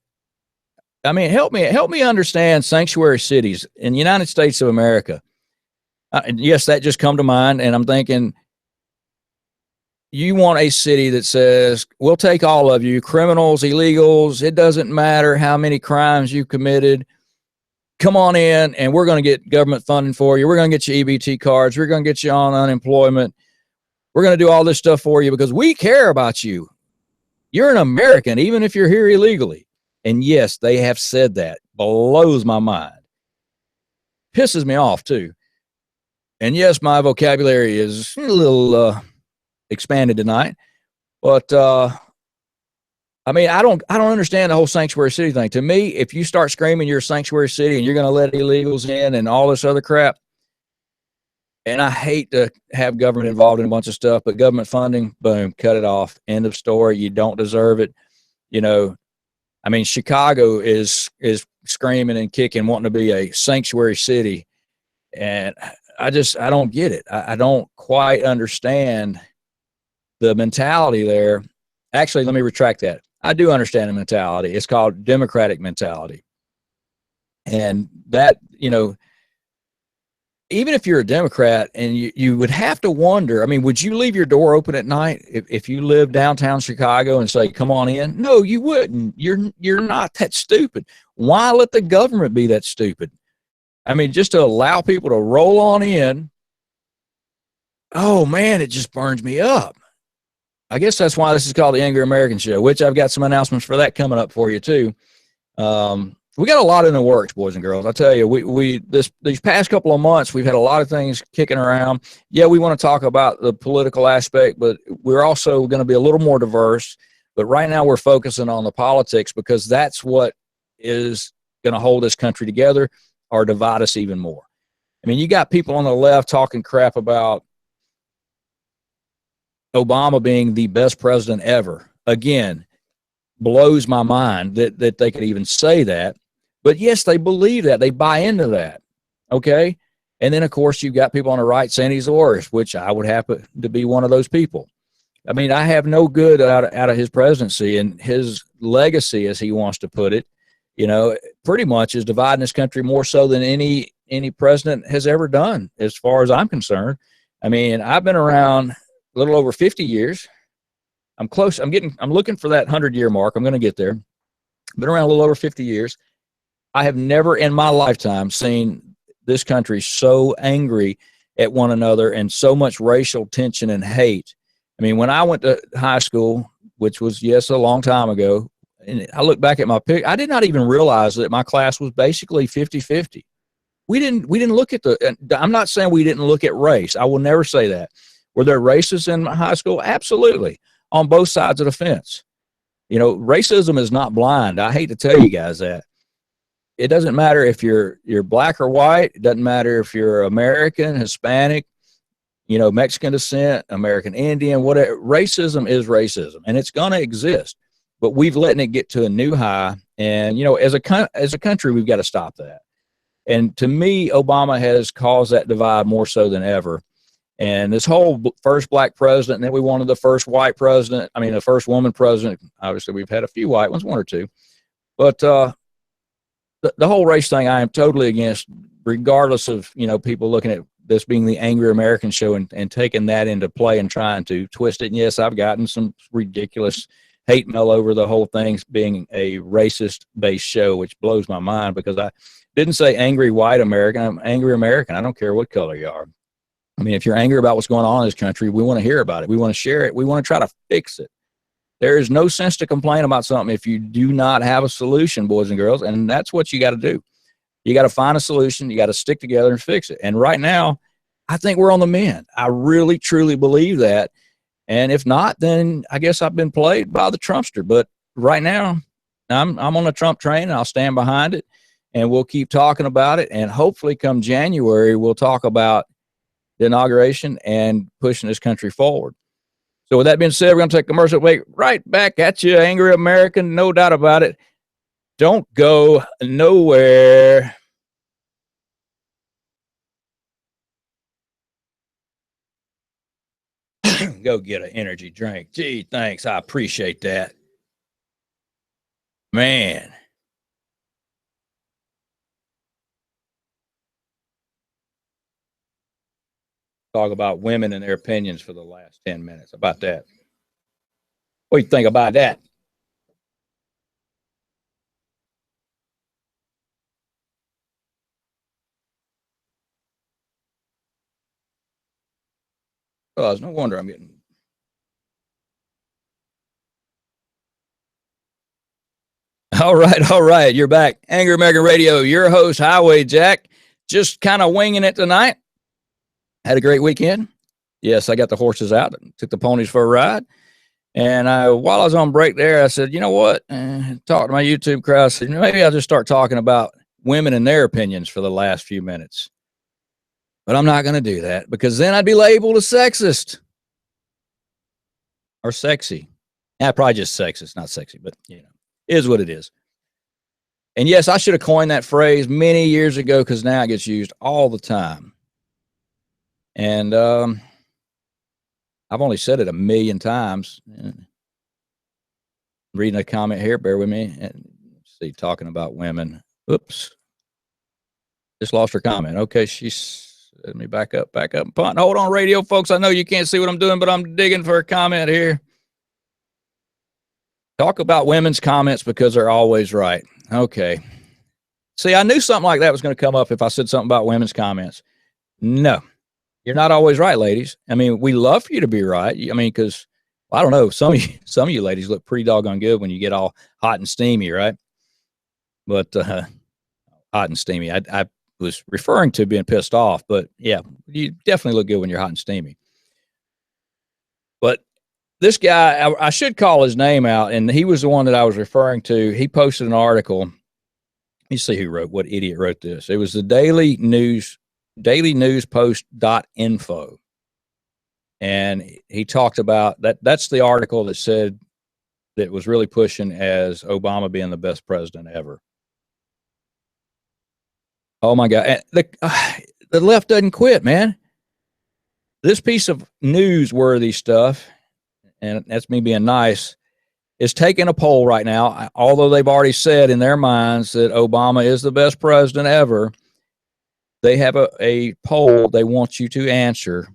I mean, help me understand sanctuary cities in the United States of America. And yes, that just come to mind. And I'm thinking, you want a city that says, we'll take all of you, criminals, illegals. It doesn't matter how many crimes you committed. come on in and we're going to get government funding for you. We're going to get you EBT cards. We're going to get you on unemployment. We're going to do all this stuff for you because we care about you. You're an American, even if you're here illegally. And yes, they have said that. Blows my mind. Pisses me off too. And yes, my vocabulary is a little expanded tonight, but I mean, I don't understand the whole sanctuary city thing. To me, if you start screaming you're a sanctuary city and you're going to let illegals in and all this other crap, and I hate to have government involved in a bunch of stuff, but government funding, boom, cut it off. End of story. You don't deserve it. You know, I mean, Chicago is screaming and kicking, wanting to be a sanctuary city. And I don't get it. I don't quite understand the mentality there. Actually, let me retract that. I do understand the mentality. It's called democratic mentality. And that, you know, even if you're a Democrat and you would have to wonder, I mean, would you leave your door open at night if you live downtown Chicago and say, come on in? No, you wouldn't. You're not that stupid. Why let the government be that stupid? I mean, just to allow people to roll on in. Oh man, it just burns me up. I guess that's why this is called the Angry American Show, which I've got some announcements for that coming up for you too. We got a lot in the works, boys and girls. I tell you, these past couple of months, we've had a lot of things kicking around. Yeah, we want to talk about the political aspect, but we're also going to be a little more diverse. But right now we're focusing on the politics because that's what is going to hold this country together or divide us even more. I mean, you got people on the left talking crap about Obama being the best president ever. Again, blows my mind that they could even say that. But yes, they believe that. They buy into that. Okay? And then, of course, you've got people on the right saying he's the worst, which I would happen to be one of those people. I mean, I have no good out of his presidency, and his legacy, as he wants to put it, you know, pretty much is dividing this country more so than any president has ever done, as far as I'm concerned. I mean, I've been around a little over 50 years. I'm close. I'm looking for that 100-year mark. I'm going to get there. Been around a little over 50 years. I have never in my lifetime seen this country so angry at one another and so much racial tension and hate. I mean, when I went to high school, which was, yes, a long time ago, and I look back at my pic, I did not even realize that my class was basically 50-50. We didn't look at I'm not saying we didn't look at race. I will never say that. Were there racists in high school? Absolutely. On both sides of the fence. You know, racism is not blind. I hate to tell you guys that. It doesn't matter if you're black or white. It doesn't matter if you're American, Hispanic, you know, Mexican descent, American Indian, whatever. Racism is racism, and it's going to exist. But we've letting it get to a new high. And, you know, as a country, we've got to stop that. And to me, Obama has caused that divide more so than ever. And this whole first black president, and then we wanted the first white president. I mean, the first woman president. Obviously, we've had a few white ones, one or two. But the whole race thing, I am totally against, regardless of, you know, people looking at this being the Angry American Show and taking that into play and trying to twist it. And yes, I've gotten some ridiculous hate mail over the whole thing being a racist-based show, which blows my mind because I didn't say angry white American. I'm angry American. I don't care what color you are. I mean, if you're angry about what's going on in this country, we want to hear about it. We want to share it. We want to try to fix it. There is no sense to complain about something if you do not have a solution, boys and girls, and that's what you got to do. You got to find a solution. You got to stick together and fix it. And right now, I think we're on the mend. I really, truly believe that. And if not, then I guess I've been played by the Trumpster. But right now, I'm on the Trump train, and I'll stand behind it, and we'll keep talking about it. And hopefully come January, we'll talk about the inauguration and pushing this country forward. So with that being said, we're going to take a commercial break. Right back at you, Angry American, no doubt about it. Don't go nowhere. Go get an energy drink. Gee, thanks. I appreciate that. Man. Talk about women and their opinions for the last 10 minutes. About that. What do you think about that? does. No wonder I'm getting. All right. You're back. Angry American Radio, your host, Highway Jack. Just kind of winging it tonight. Had a great weekend. Yes, I got the horses out, took the ponies for a ride. And while I was on break there, I said, you know what? Talk to my YouTube crowd. I said, maybe I'll just start talking about women and their opinions for the last few minutes. But I'm not going to do that because then I'd be labeled a sexist or sexy. Probably just sexist, not sexy, but it is what it is. And yes, I should have coined that phrase many years ago because now it gets used all the time. And I've only said it a million times. Reading a comment here, bear with me. And see, talking about women. Oops. Just lost her comment. Okay, let me back up. Punt. Hold on, radio folks. I know you can't see what I'm doing, but I'm digging for a comment here. Talk about women's comments because they're always right. Okay. See, I knew something like that was going to come up if I said something about women's comments. No. You're not always right, ladies. I mean, we love for you to be right. I mean, because I don't know, some of you ladies look pretty doggone good when you get all hot and steamy, right? But hot and steamy. I was referring to being pissed off, but yeah, you definitely look good when you're hot and steamy. But this guy, I should call his name out, and he was the one that I was referring to. He posted an article. Let me see who wrote. What idiot wrote this? It was the dailynewspost.info. And he talked about that. That's the article that said that was really pushing as Obama being the best president ever. Oh my God. And the left doesn't quit, man. This piece of newsworthy stuff, and that's me being nice, is taking a poll right now. Although they've already said in their minds that Obama is the best president ever, they have a poll they want you to answer.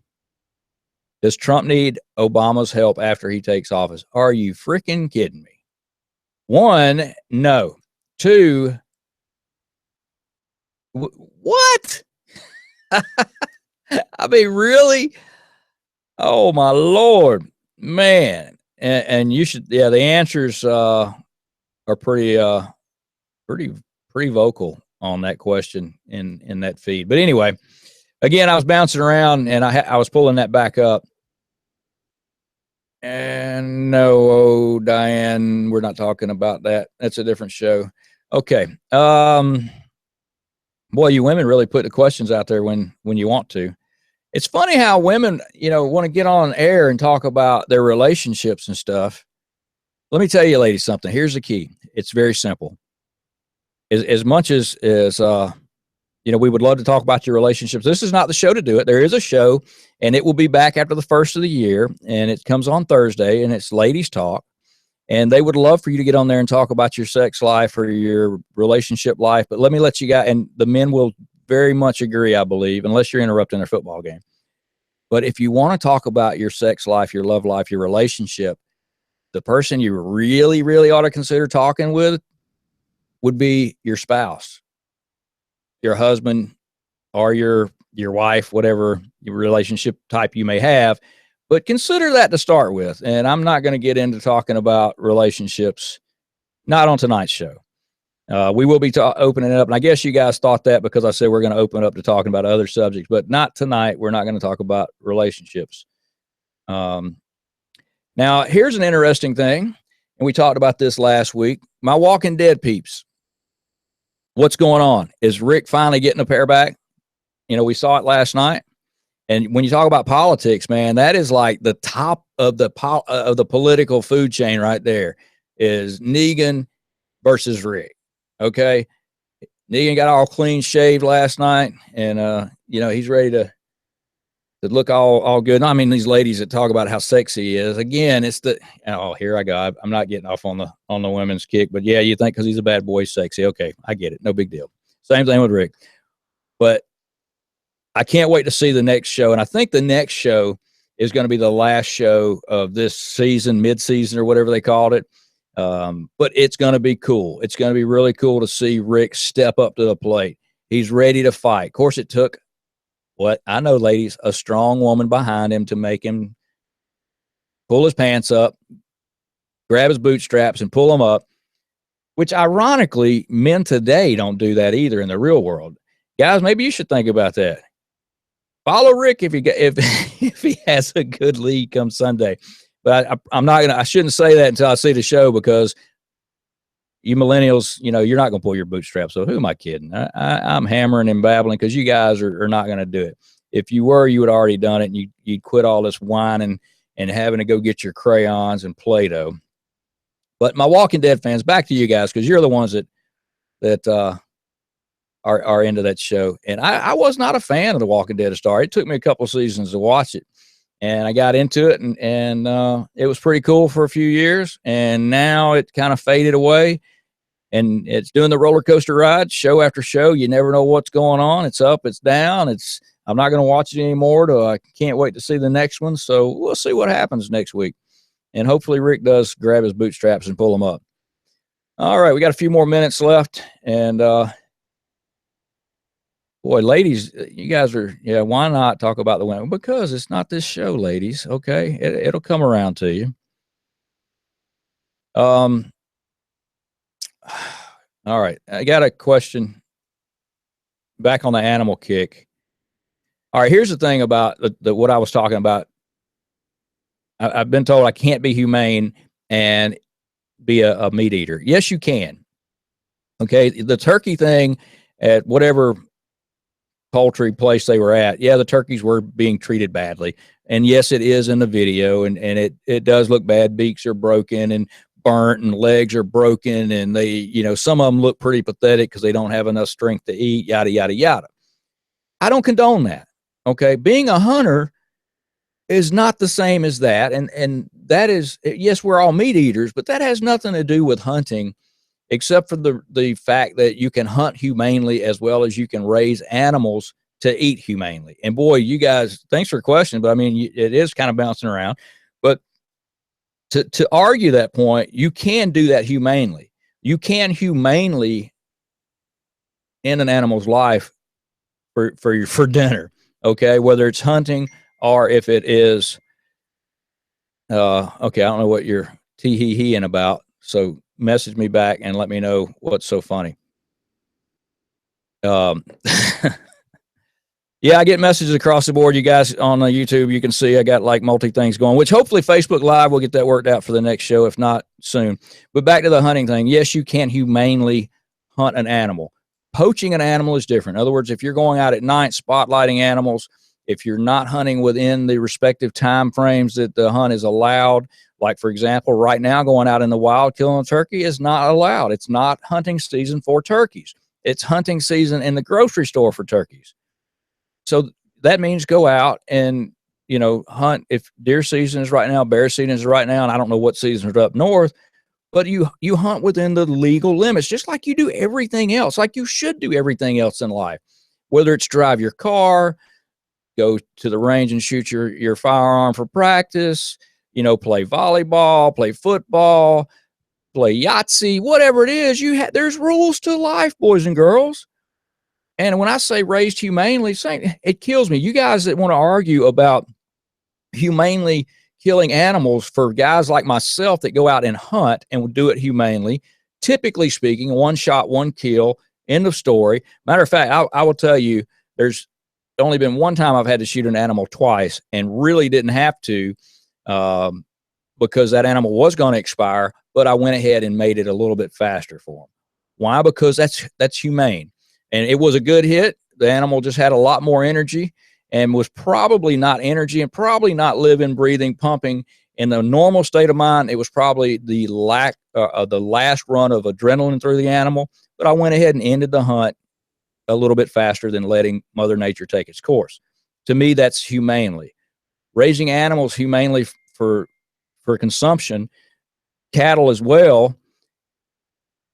Does Trump need Obama's help after he takes office? Are you freaking kidding me? 1, no. 2, what? I mean, really? Oh, my Lord. Man. And you should, yeah, the answers are pretty vocal on that question in that feed. But anyway, again, I was bouncing around and I was pulling that back up. And no, Diane, we're not talking about that. That's a different show. Okay. Boy, you women really put the questions out there when you want to. It's funny how women, want to get on air and talk about their relationships and stuff. Let me tell you, ladies, something. Here's the key. It's very simple. As much as we would love to talk about your relationships. This is not the show to do it. There is a show, and it will be back after the first of the year, and it comes on Thursday, and it's Ladies Talk. And they would love for you to get on there and talk about your sex life or your relationship life. But let me let you guys, and the men will very much agree, I believe, unless you're interrupting their football game. But if you want to talk about your sex life, your love life, your relationship, the person you really, really ought to consider talking with would be your spouse, your husband, or your wife, whatever your relationship type you may have. But consider that to start with. And I'm not going to get into talking about relationships, not on tonight's show. We will be opening it up. And I guess you guys thought that because I said we're going to open up to talking about other subjects, but not tonight. We're not going to talk about relationships. Now, here's an interesting thing. And we talked about this last week. My Walking Dead peeps. What's going on? Is Rick finally getting a pair back? We saw it last night. And when you talk about politics, man, that is like the top of the political food chain right there is Negan versus Rick. Okay. Negan got all clean shaved last night and, he's ready to look all good. I mean, these ladies that talk about how sexy he is, again, here I go. I'm not getting off on the women's kick, but yeah, you think because he's a bad boy, he's sexy. Okay. I get it. No big deal. Same thing with Rick, but I can't wait to see the next show. And I think the next show is going to be the last show of this season, mid-season or whatever they called it. But it's going to be cool. It's going to be really cool to see Rick step up to the plate. He's ready to fight. Of course, it took what I know, ladies, a strong woman behind him to make him pull his pants up, grab his bootstraps and pull them up, which ironically, men today don't do that either in the real world. Guys, maybe you should think about that. Follow Rick if if he has a good lead come Sunday. But I'm not gonna. I shouldn't say that until I see the show, because you millennials, you're not gonna pull your bootstraps. So who am I kidding? I'm hammering and babbling because you guys are not gonna do it. If you were, you would already done it, and you'd quit all this whining and having to go get your crayons and Play-Doh. But my Walking Dead fans, back to you guys, because you're the ones that are into that show. And I was not a fan of The Walking Dead to start. It took me a couple seasons to watch it, and I got into it, and it was pretty cool for a few years, and now it kind of faded away, and it's doing the roller coaster ride, show after show. You never know what's going on. It's up, it's down. I'm not going to watch it anymore. I can't wait to see the next one. So we'll see what happens next week. And hopefully Rick does grab his bootstraps and pull them up. All right, we got a few more minutes left. And boy, ladies, you guys are, why not talk about the women? Because it's not this show, ladies, okay? It'll come around to you. All right, I got a question back on the animal kick. All right, here's the thing about what I was talking about. I've been told I can't be humane and be a meat eater. Yes, you can. Okay, the turkey thing at whatever poultry place they were at, the turkeys were being treated badly. And yes, it is in the video, and it does look bad. Beaks are broken and burnt, and legs are broken, and they, some of them look pretty pathetic because they don't have enough strength to eat, yada, yada, yada. I don't condone that. Okay, being a hunter is not the same as that. And that is, yes, we're all meat eaters, but that has nothing to do with hunting, except for the fact that you can hunt humanely as well as you can raise animals to eat humanely. And boy, you guys, thanks for the question, but I mean, it is kind of bouncing around. But to argue that point, you can do that humanely. You can humanely end an animal's life for dinner, okay? Whether it's hunting or if it is, okay, I don't know what you're tee-hee-heeing about, so message me back and let me know what's so funny. Yeah, I get messages across the board. You guys on YouTube, you can see I got like multi things going, which hopefully Facebook Live will get that worked out for the next show, if not soon. But back to the hunting thing. Yes, you can humanely hunt an animal. Poaching an animal is different. In other words, if you're going out at night spotlighting animals, if you're not hunting within the respective time frames that the hunt is allowed, like, for example, right now going out in the wild killing a turkey is not allowed. It's not hunting season for turkeys. It's hunting season in the grocery store for turkeys. So that means go out and, hunt. If deer season is right now, bear season is right now, and I don't know what season is up north, but you hunt within the legal limits, just like you do everything else, like you should do everything else in life, whether it's drive your car, go to the range and shoot your firearm for practice, play volleyball, play football, play Yahtzee, whatever it is. There's rules to life, boys and girls. And when I say raised humanely, it kills me. You guys that want to argue about humanely killing animals, for guys like myself that go out and hunt and do it humanely, typically speaking, one shot, one kill, end of story. Matter of fact, I will tell you, there's only been one time I've had to shoot an animal twice and really didn't have to, because that animal was going to expire, but I went ahead and made it a little bit faster for him. Why? Because that's humane. And it was a good hit. The animal just had a lot more energy and was probably not energy and probably not living, breathing, pumping in the normal state of mind. It was probably the last run of adrenaline through the animal, but I went ahead and ended the hunt a little bit faster than letting Mother Nature take its course. To me, that's humanely. Raising animals humanely for consumption, cattle as well.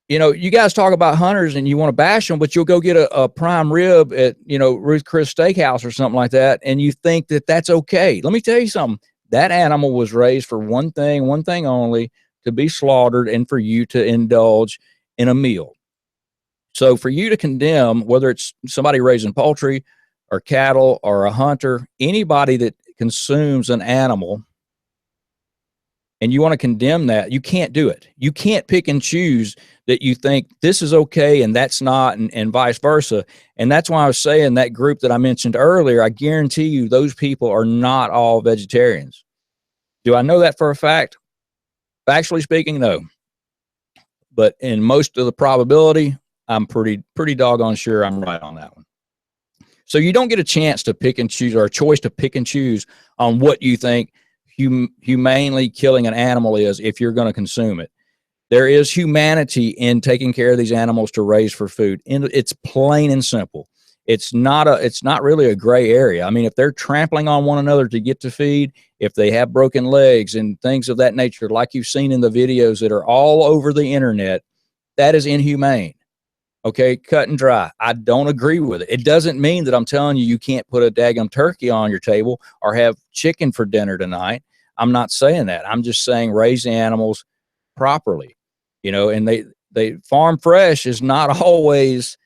You guys talk about hunters and you want to bash them, but you'll go get a prime rib at, Ruth Chris Steakhouse or something like that, and you think that that's okay. Let me tell you something. That animal was raised for one thing only, to be slaughtered and for you to indulge in a meal. So for you to condemn, whether it's somebody raising poultry or cattle or a hunter, anybody that consumes an animal, and you want to condemn that, you can't do it. You can't pick and choose that you think this is okay and that's not, and vice versa. And that's why I was saying that group that I mentioned earlier, I guarantee you those people are not all vegetarians. Do I know that for a fact? Factually speaking, no. But in most of the probability, I'm pretty doggone sure I'm right on that one. So you don't get a chance to pick and choose, or a choice to pick and choose on what you think humanely killing an animal is if you're going to consume it. There is humanity in taking care of these animals to raise for food. And it's plain and simple. It's not really a gray area. I mean, if they're trampling on one another to get to feed, if they have broken legs and things of that nature, like you've seen in the videos that are all over the internet, that is inhumane. Okay, cut and dry. I don't agree with it. It doesn't mean that I'm telling you can't put a daggum turkey on your table or have chicken for dinner tonight. I'm not saying that. I'm just saying raise the animals properly, and they farm fresh is not always,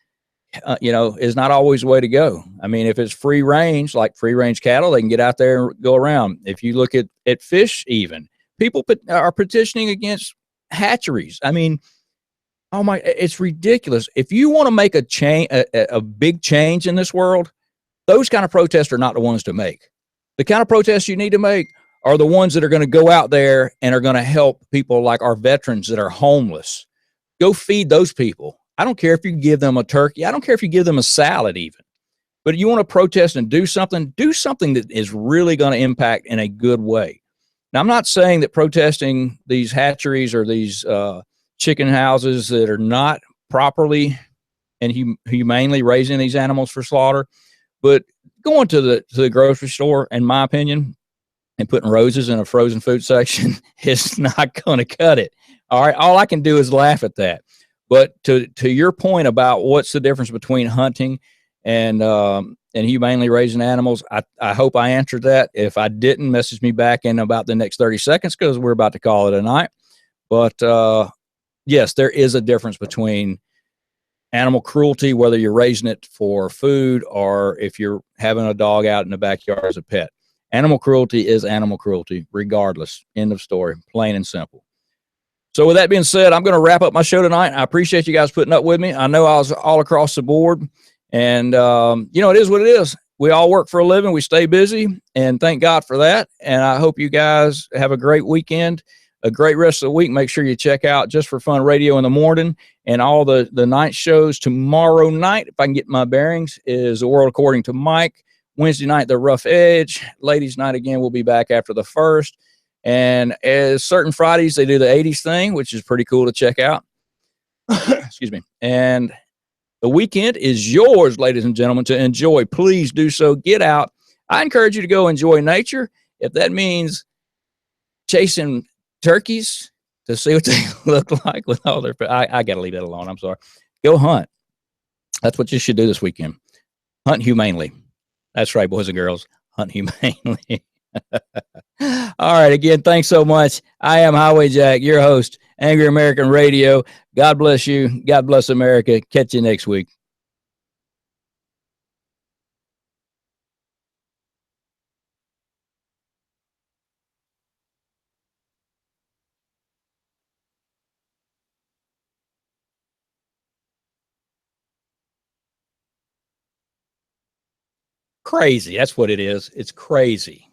is not always the way to go. I mean, if it's free range, like free range cattle, they can get out there and go around. If you look at fish, even people are petitioning against hatcheries. I mean, oh my, it's ridiculous. If you want to make a change, a big change in this world, those kind of protests are not the ones to make. The kind of protests you need to make are the ones that are going to go out there and are going to help people like our veterans that are homeless. Go feed those people. I don't care if you give them a turkey. I don't care if you give them a salad even. But you want to protest and do something that is really going to impact in a good way. Now, I'm not saying that protesting these hatcheries or these chicken houses that are not properly and humanely raising these animals for slaughter, but going to the grocery store, in my opinion, and putting roses in a frozen food section is not going to cut it. All right, all I can do is laugh at that. But to your point about what's the difference between hunting and humanely raising animals, I hope I answered that. If I didn't, message me back in about the next 30 seconds because we're about to call it a night. But yes, there is a difference between animal cruelty, whether you're raising it for food or if you're having a dog out in the backyard as a pet. Animal cruelty is animal cruelty, regardless. End of story, plain and simple. So with that being said, I'm going to wrap up my show tonight. I appreciate you guys putting up with me. I know I was all across the board, and it is what it is. We all work for a living. We stay busy, and thank God for that. And I hope you guys have a great weekend, a great rest of the week. Make sure you check out Just for Fun Radio in the morning and all the night shows. Tomorrow night, if I can get my bearings, is The World According to Mike. Wednesday night, The Rough Edge. Ladies' night again. We'll be back after the 1st. And as certain Fridays, they do the 80s thing, which is pretty cool to check out. Excuse me. And the weekend is yours, ladies and gentlemen, to enjoy. Please do so. Get out. I encourage you to go enjoy nature. If that means chasing turkeys to see what they look like with all their, I got to leave that alone. I'm sorry. Go hunt. That's what you should do this weekend. Hunt humanely. That's right, boys and girls. Hunt humanely. All right. Again, thanks so much. I am Highway Jack, your host, Angry American Radio. God bless you. God bless America. Catch you next week. Crazy. That's what it is. It's crazy.